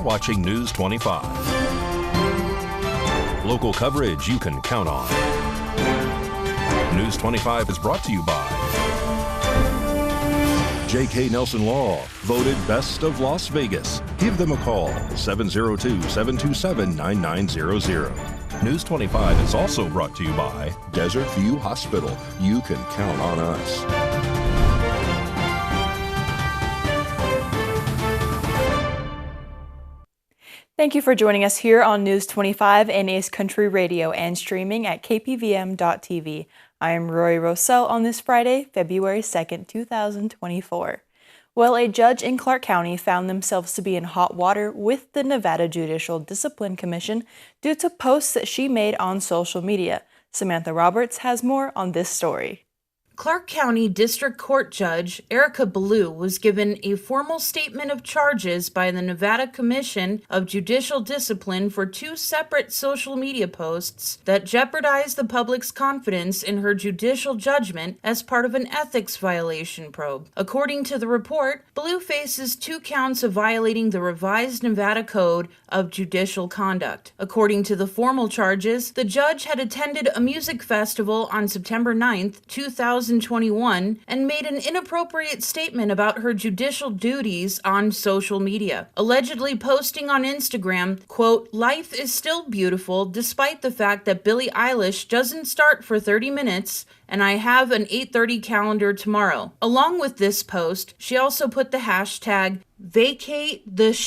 watching News 25. Local coverage you can count on. News 25 is brought to you by J.K. Nelson Law, voted Best of Las Vegas. Give them a call, 702-727-9900. News 25 is also brought to you by Desert View Hospital. You can count on us. Thank you for joining us here on News 25 and Ace Country Radio and streaming at KPVM.TV. I am Rory Rossell on this Friday, February 2nd, 2024. Well, a judge in Clark County found themselves to be in hot water with the Nevada Judicial Discipline Commission due to posts that she made on social media. Samantha Roberts has more on this story. Clark County District Court Judge Erica Ballou was given a formal statement of charges by the Nevada Commission of Judicial Discipline for two separate social media posts that jeopardized the public's confidence in her judicial judgment as part of an ethics violation probe. According to the report, Ballou faces 2 counts of violating the revised Nevada Code of Judicial Conduct. According to the formal charges, the judge had attended a music festival on September 9th, 2021, and made an inappropriate statement about her judicial duties on social media, allegedly posting on Instagram, quote, "Life is still beautiful despite the fact that Billie Eilish doesn't start for 30 minutes and I have an 8:30 calendar tomorrow." Along with this post, she also put the hashtag vacate the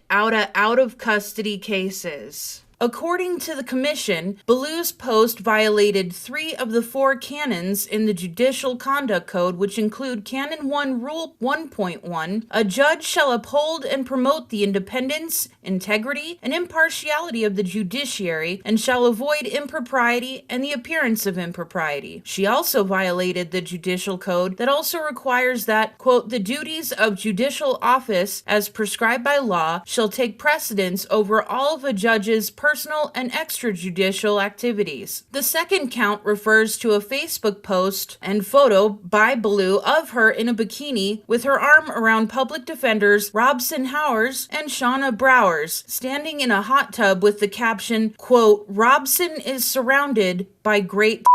out of custody cases. According to the commission, Ballou's post violated 3 of the 4 canons in the Judicial Conduct Code, which include Canon 1, Rule 1.1, a judge shall uphold and promote the independence, integrity, and impartiality of the judiciary, and shall avoid impropriety and the appearance of impropriety. She also violated the Judicial Code that also requires that, quote, "the duties of judicial office as prescribed by law shall take precedence over all of a judge's personal and extrajudicial activities." The second count refers to a Facebook post and photo by Ballou of her in a bikini with her arm around public defenders Robson Howers and Shauna Browers, standing in a hot tub with the caption, quote, "Robson is surrounded by great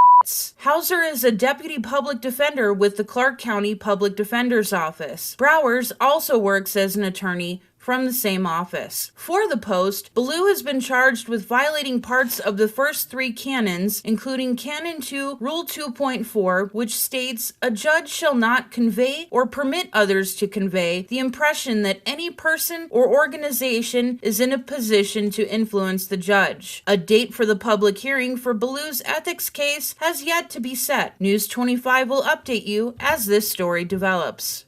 Hauser is a deputy public defender with the Clark County Public Defender's Office. Browers also works as an attorney from the same office. For the post, Ballou has been charged with violating parts of the first 3 canons, including Canon 2, Rule 2.4, which states, "A judge shall not convey or permit others to convey the impression that any person or organization is in a position to influence the judge." A date for the public hearing for Ballou's ethics case has yet to be set. News 25 will update you as this story develops.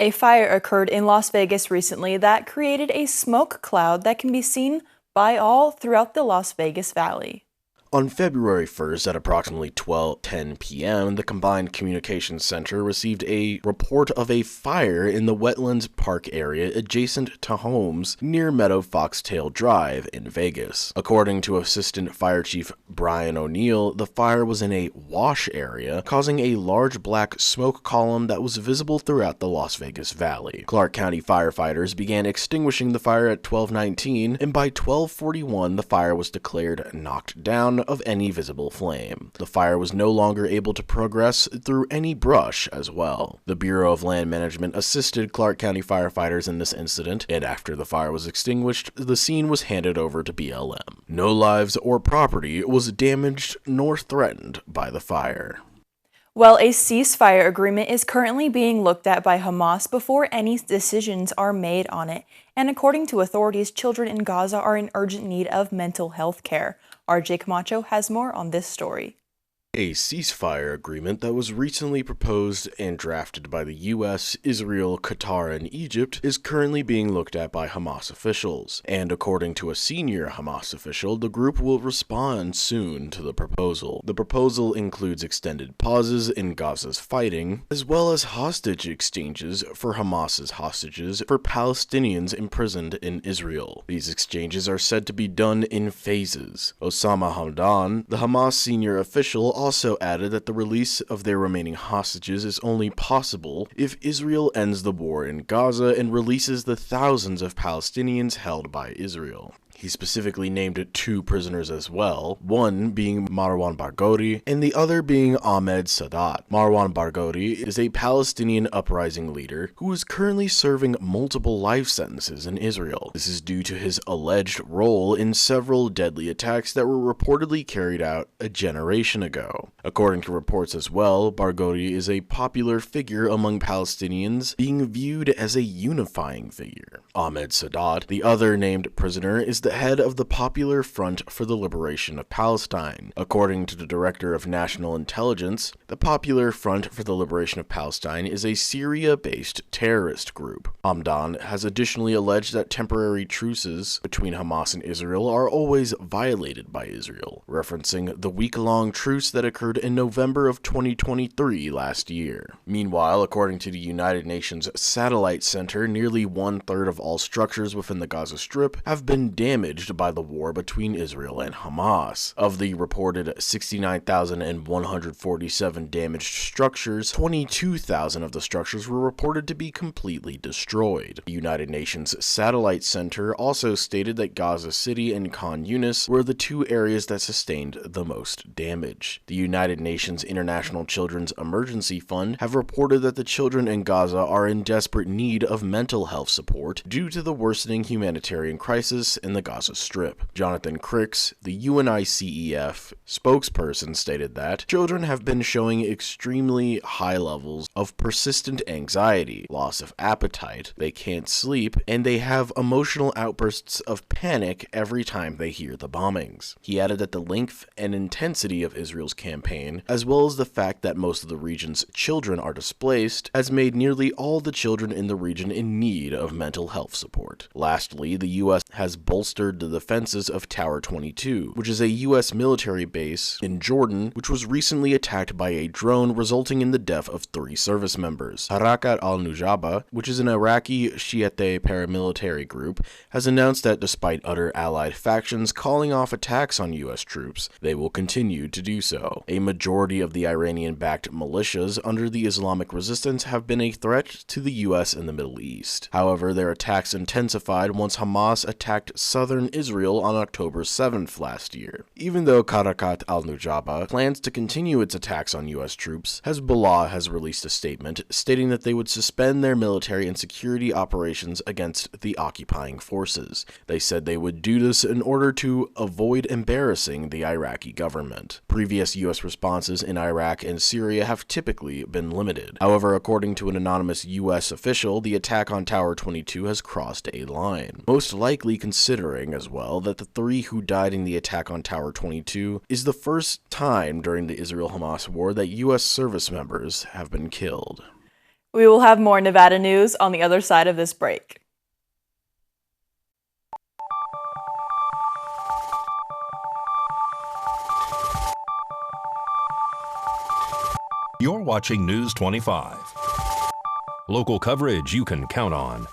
A fire occurred in Las Vegas recently that created a smoke cloud that can be seen by all throughout the Las Vegas Valley. On February 1st at approximately 12:10 p.m., the Combined Communications Center received a report of a fire in the Wetlands Park area adjacent to homes near Meadow Foxtail Drive in Vegas. According to Assistant Fire Chief Brian O'Neill, the fire was in a wash area, causing a large black smoke column that was visible throughout the Las Vegas Valley. Clark County firefighters began extinguishing the fire at 12:19, and by 12:41, the fire was declared knocked down of any visible flame. The fire was no longer able to progress through any brush as well. The Bureau of Land Management assisted Clark County firefighters in this incident, and after the fire was extinguished, the scene was handed over to BLM. No lives or property was damaged nor threatened by the fire. Well, a ceasefire agreement is currently being looked at by Hamas before any decisions are made on it. And according to authorities, children in Gaza are in urgent need of mental health care. RJ Camacho has more on this story. A ceasefire agreement that was recently proposed and drafted by the U.S., Israel, Qatar, and Egypt is currently being looked at by Hamas officials. And according to a senior Hamas official, the group will respond soon to the proposal. The proposal includes extended pauses in Gaza's fighting, as well as hostage exchanges for Hamas's hostages for Palestinians imprisoned in Israel. These exchanges are said to be done in phases. Osama Hamdan, the Hamas senior official, also added that the release of their remaining hostages is only possible if Israel ends the war in Gaza and releases the thousands of Palestinians held by Israel. He specifically named 2 prisoners as well, one being Marwan Barghouti and the other being Ahmed Sadat. Marwan Barghouti is a Palestinian uprising leader who is currently serving multiple life sentences in Israel. This is due to his alleged role in several deadly attacks that were reportedly carried out a generation ago. According to reports as well, Barghouti is a popular figure among Palestinians, being viewed as a unifying figure. Ahmed Sadat, the other named prisoner, is the head of the Popular Front for the Liberation of Palestine. According to the Director of National Intelligence, the Popular Front for the Liberation of Palestine is a Syria-based terrorist group. Hamdan has additionally alleged that temporary truces between Hamas and Israel are always violated by Israel, referencing the week-long truce that occurred in November of 2023 last year. Meanwhile, according to the United Nations Satellite Center, nearly 1/3 of all structures within the Gaza Strip have been damaged by the war between Israel and Hamas. Of the reported 69,147 damaged structures, 22,000 of the structures were reported to be completely destroyed. The United Nations Satellite Center also stated that Gaza City and Khan Yunis were the 2 areas that sustained the most damage. The United Nations International Children's Emergency Fund have reported that the children in Gaza are in desperate need of mental health support due to the worsening humanitarian crisis in the Gaza Strip. Jonathan Cricks, the UNICEF spokesperson, stated that children have been showing extremely high levels of persistent anxiety, loss of appetite, they can't sleep, and they have emotional outbursts of panic every time they hear the bombings. He added that the length and intensity of Israel's campaign, as well as the fact that most of the region's children are displaced, has made nearly all the children in the region in need of mental health support. Lastly, the U.S. has bolstered the defenses of Tower 22, which is a U.S. military base in Jordan, which was recently attacked by a drone, resulting in the death of 3 service members. Harakat al-Nujaba, which is an Iraqi Shiite paramilitary group, has announced that despite other allied factions calling off attacks on U.S. troops, they will continue to do so. A majority of the Iranian-backed militias under the Islamic Resistance have been a threat to the U.S. in the Middle East. However, their attacks intensified once Hamas attacked southern Israel on October 7th last year. Even though Harakat al-Nujaba plans to continue its attacks on U.S. troops, Hezbollah has released a statement stating that they would suspend their military and security operations against the occupying forces. They said they would do this in order to avoid embarrassing the Iraqi government. Previous U.S. responses in Iraq and Syria have typically been limited. However, according to an anonymous U.S. official, the attack on Tower 22 has crossed a line, most likely considering as well that the 3 who died in the attack on Tower 22 is the first time during the Israel-Hamas war that U.S. service members have been killed. We will have more Nevada news on the other side of this break. You're watching News 25. Local coverage you can count on.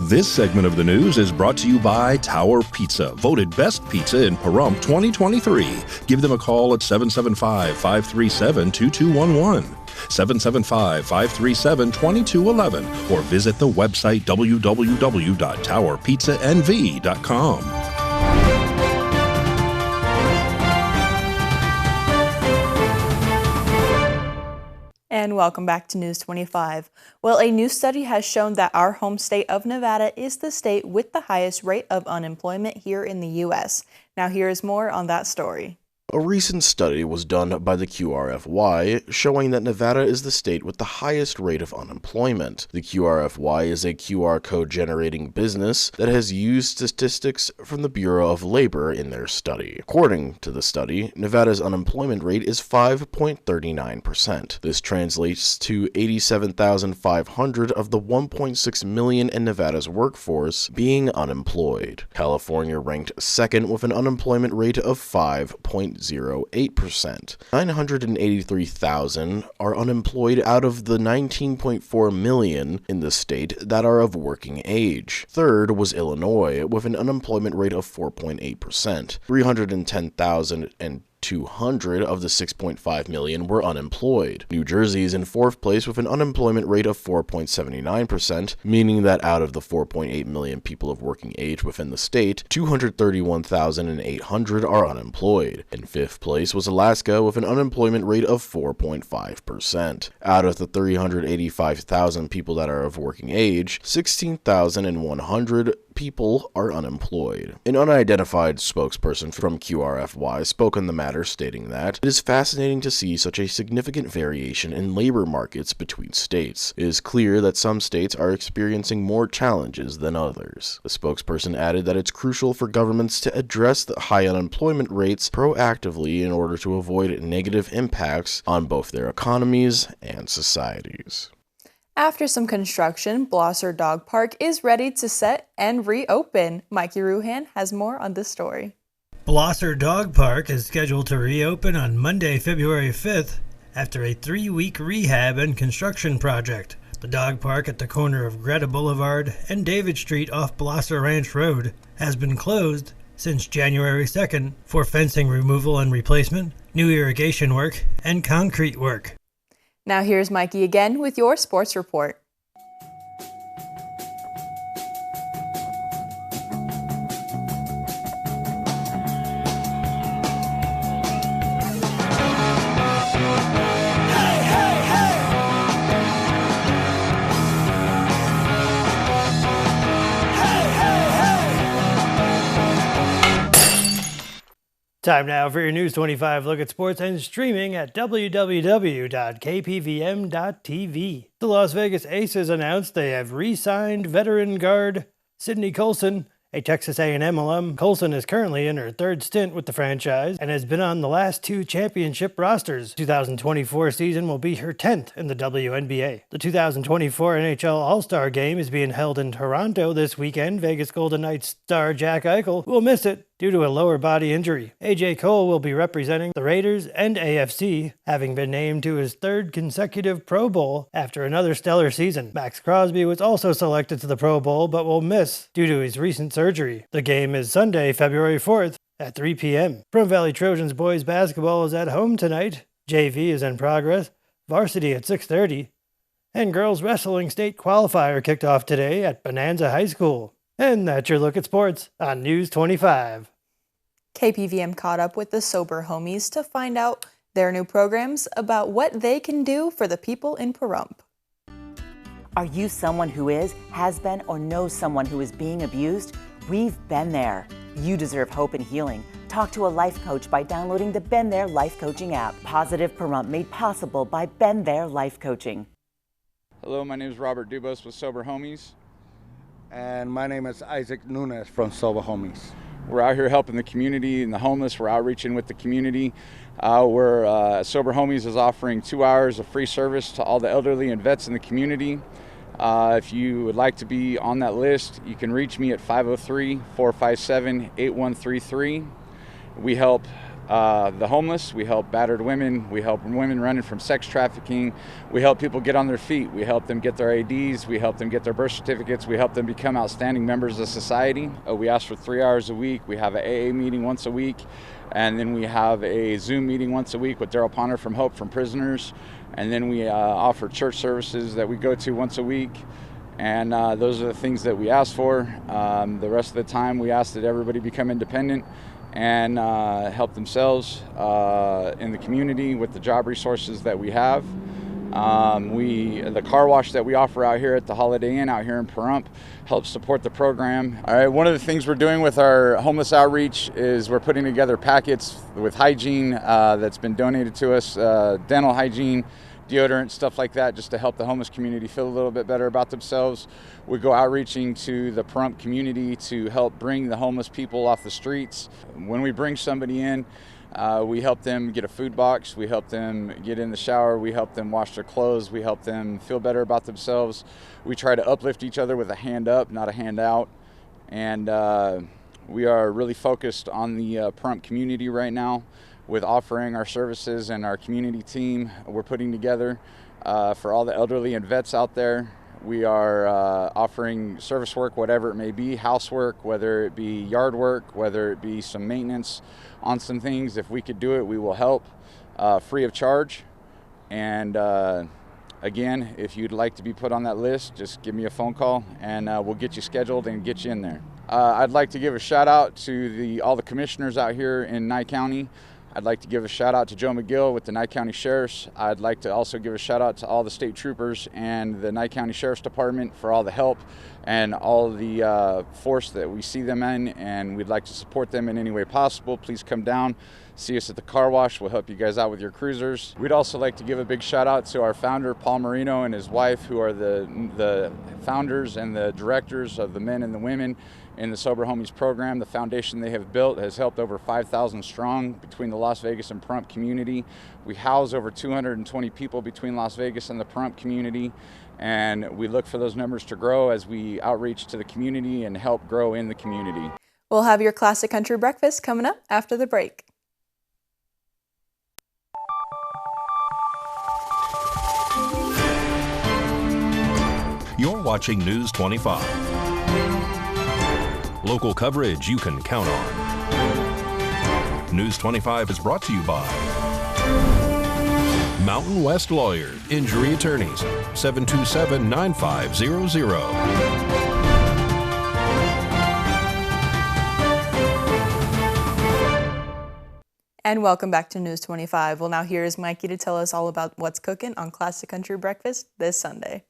This segment of the news is brought to you by Tower Pizza, voted best pizza in Pahrump 2023. Give them a call at 775-537-2211, 775-537-2211, or visit the website www.towerpizzanv.com. And welcome back to News 25. Well, a new study has shown that our home state of Nevada is the state with the highest rate of unemployment here in the U.S. Now, here is more on that story. A recent study was done by the QRFY showing that Nevada is the state with the highest rate of unemployment. The QRFY is a QR code generating business that has used statistics from the Bureau of Labor in their study. According to the study, Nevada's unemployment rate is 5.39%. This translates to 87,500 of the 1.6 million in Nevada's workforce being unemployed. California ranked second with an unemployment rate of 5.9%. 0.08%. 983,000 are unemployed out of the 19.4 million in the state that are of working age. Third was Illinois, with an unemployment rate of 4.8%. 310,200 of the 6.5 million were unemployed. New Jersey is in fourth place with an unemployment rate of 4.79%, meaning that out of the 4.8 million people of working age within the state, 231,800 are unemployed. In fifth place was Alaska with an unemployment rate of 4.5%. Out of the 385,000 people that are of working age, 16,100 people are unemployed. An unidentified spokesperson from QRFY spoke on the matter, stating that it is fascinating to see such a significant variation in labor markets between states. It is clear that some states are experiencing more challenges than others. The spokesperson added that it's crucial for governments to address the high unemployment rates proactively in order to avoid negative impacts on both their economies and societies. After some construction, Blosser Dog Park is ready to set and reopen. Mikey Ruhan has more on this story. Blosser Dog Park is scheduled to reopen on Monday, February 5th, after a 3-week rehab and construction project. The dog park at the corner of Greta Boulevard and David Street off Blosser Ranch Road has been closed since January 2nd for fencing removal and replacement, new irrigation work, and concrete work. Now here's Mikey again with your sports report. Time now for your News 25 look at sports and streaming at www.kpvm.tv. The Las Vegas Aces announced they have re-signed veteran guard Sydney Colson, a Texas A&M alum. Colson is currently in her third stint with the franchise and has been on the last 2 championship rosters. The 2024 season will be her 10th in the WNBA. The 2024 NHL All-Star Game is being held in Toronto this weekend. Vegas Golden Knights star Jack Eichel will miss it due to a lower body injury. AJ Cole will be representing the Raiders and AFC, having been named to his 3rd consecutive Pro Bowl after another stellar season. Max Crosby was also selected to the Pro Bowl but will miss due to his recent surgery. The game is Sunday, February 4th at 3 p.m. Pahrump Valley Trojans boys basketball is at home tonight. JV is in progress. Varsity at 6:30. And girls wrestling state qualifier kicked off today at Bonanza High School. And that's your look at sports on News 25. KPVM caught up with the Sober Homies to find out their new programs about what they can do for the people in Pahrump. Are you someone who is, has been, or knows someone who is being abused? We've been there. You deserve hope and healing. Talk to a life coach by downloading the Been There Life Coaching app. Positive Pahrump made possible by Been There Life Coaching. Hello, my name is Robert Dubos with Sober Homies. And my name is Isaac Nunes from Sober Homies. We're out here helping the community and the homeless. We're outreaching with the community. Sober Homies is offering 2 hours of free service to all the elderly and vets in the community. If you would like to be on that list, you can reach me at 503-457-8133. We help the homeless, we help battered women, we help women running from sex trafficking, we help people get on their feet, we help them get their ADs, we help them get their birth certificates, we help them become outstanding members of society. We ask for 3 hours a week. We have an AA meeting once a week, and then we have a Zoom meeting once a week with Daryl Ponder from Hope from Prisoners, and then we offer church services that we go to once a week. And those are the things that we ask for. The rest of the time we ask that everybody become independent and help themselves in the community with the job resources that we have. The car wash that we offer out here at the Holiday Inn out here in Pahrump helps support the program. All right, one of the things we're doing with our homeless outreach is we're putting together packets with hygiene that's been donated to us, dental hygiene, deodorant, stuff like that, just to help the homeless community feel a little bit better about themselves. We go outreaching to the Pahrump community to help bring the homeless people off the streets. When we bring somebody in, we help them get a food box, we help them get in the shower, we help them wash their clothes, we help them feel better about themselves. We try to uplift each other with a hand up, not a hand out. And we are really focused on the Pahrump community right now. with offering our services and our community team we're putting together for all the elderly and vets out there. We are offering service work, whatever it may be, housework, whether it be yard work, whether it be some maintenance on some things. If we could do it, we will help free of charge. And again, if you'd like to be put on that list, just give me a phone call and we'll get you scheduled and get you in there. I'd like to give a shout out to all the commissioners out here in Nye County. I'd like to give a shout out to Joe McGill with the Nye County Sheriffs. I'd like to also give a shout out to all the state troopers and the Nye County Sheriff's Department for all the help and all the force that we see them in, and we'd like to support them in any way possible. Please come down, see us at the car wash. We'll help you guys out with your cruisers. We'd also like to give a big shout out to our founder, Paul Marino, and his wife, who are the founders and the directors of the men and the women in the Sober Homies program. The foundation they have built has helped over 5,000 strong between the Las Vegas and Pahrump community. We house over 220 people between Las Vegas and the Pahrump community, and we look for those numbers to grow as we outreach to the community and help grow in the community. We'll have your Classic Country Breakfast coming up after the break. You're watching News 25. Local coverage you can count on. News 25 is brought to you by Mountain West Lawyers, Injury Attorneys, 727-9500. And welcome back to News 25. Well, now here is Mikey to tell us all about what's cooking on Classic Country Breakfast this Sunday.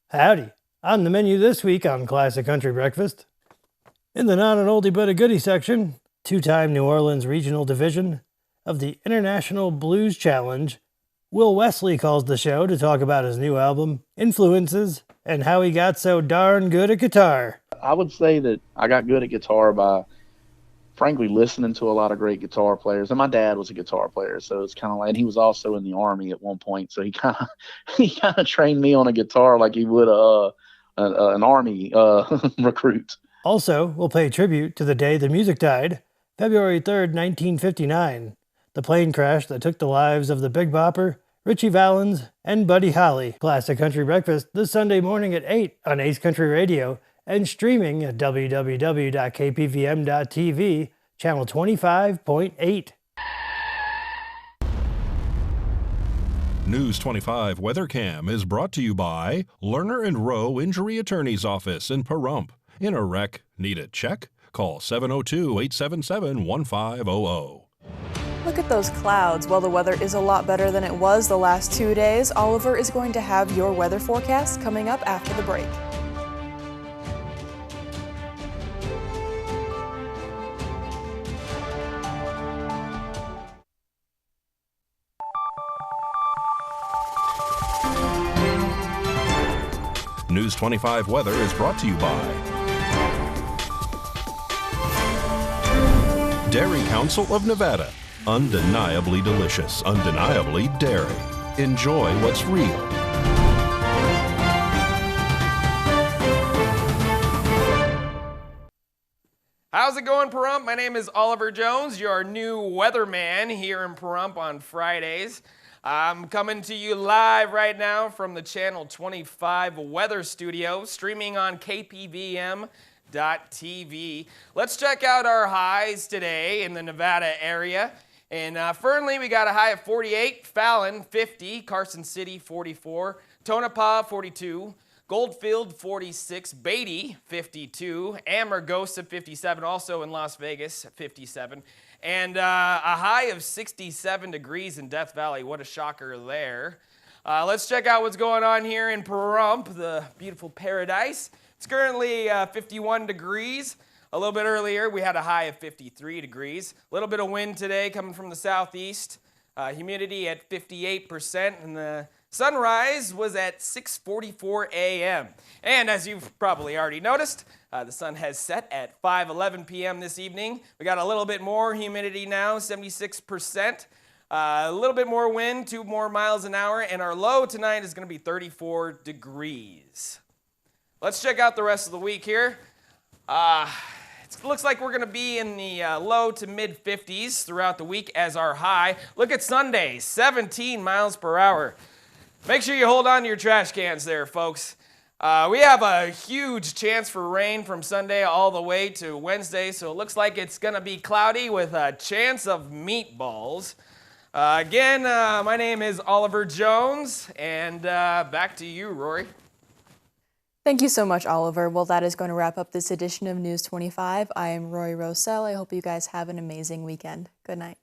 Howdy. On the menu this week on Classic Country Breakfast, in the not an oldie but a goodie section, two-time New Orleans Regional Division of the International Blues Challenge, Will Wesley calls the show to talk about his new album, influences, and how he got so darn good at guitar. I would say that I got good at guitar by, frankly, listening to a lot of great guitar players. And my dad was a guitar player, so it's kind of like, and he was also in the Army at one point, so he kind of trained me on a guitar like he would an Army recruit. Also, we'll pay tribute to the day the music died, February 3rd, 1959, the plane crash that took the lives of the Big Bopper, Richie Valens, and Buddy Holly. Classic Country Breakfast this Sunday morning at 8 on Ace Country Radio and streaming at www.kpvm.tv, channel 25.8. News 25 Weather Cam is brought to you by Lerner and Rowe Injury Attorney's Office in Pahrump. In a wreck, need a check? Call 702-877-1500. Look at those clouds. Well, the weather is a lot better than it was the last 2 days. Oliver is going to have your weather forecast coming up after the break. News 25 Weather is brought to you by Dairy Council of Nevada. Undeniably delicious, undeniably dairy. Enjoy what's real. How's it going, Pahrump? My name is Oliver Jones, your new weatherman here in Pahrump on Fridays. I'm coming to you live right now from the Channel 25 Weather Studio, streaming on KPVM TV. Let's check out our highs today in the Nevada area. In Fernley, we got a high of 48, Fallon 50, Carson City 44, Tonopah 42, Goldfield 46, Beatty 52, Amargosa 57, also in Las Vegas 57, and a high of 67 degrees in Death Valley. What a shocker there. Let's check out what's going on here in Pahrump, the beautiful paradise. It's currently 51 degrees. A little bit earlier, we had a high of 53 degrees. A little bit of wind today coming from the southeast. Humidity at 58%, and the sunrise was at 6:44 a.m. And as you've probably already noticed, the sun has set at 5:11 p.m. this evening. We got a little bit more humidity now, 76%. A little bit more wind, 2 more miles an hour, and our low tonight is going to be 34 degrees. Let's check out the rest of the week here. It looks like we're going to be in the low to mid 50s throughout the week as our high. Look at Sunday, 17 miles per hour. Make sure you hold on to your trash cans there, folks. We have a huge chance for rain from Sunday all the way to Wednesday, so it looks like it's going to be cloudy with a chance of meatballs. Again, my name is Oliver Jones, and back to you, Rory. Thank you so much, Oliver. Well, that is going to wrap up this edition of News 25. I am Rory Rosell. I hope you guys have an amazing weekend. Good night.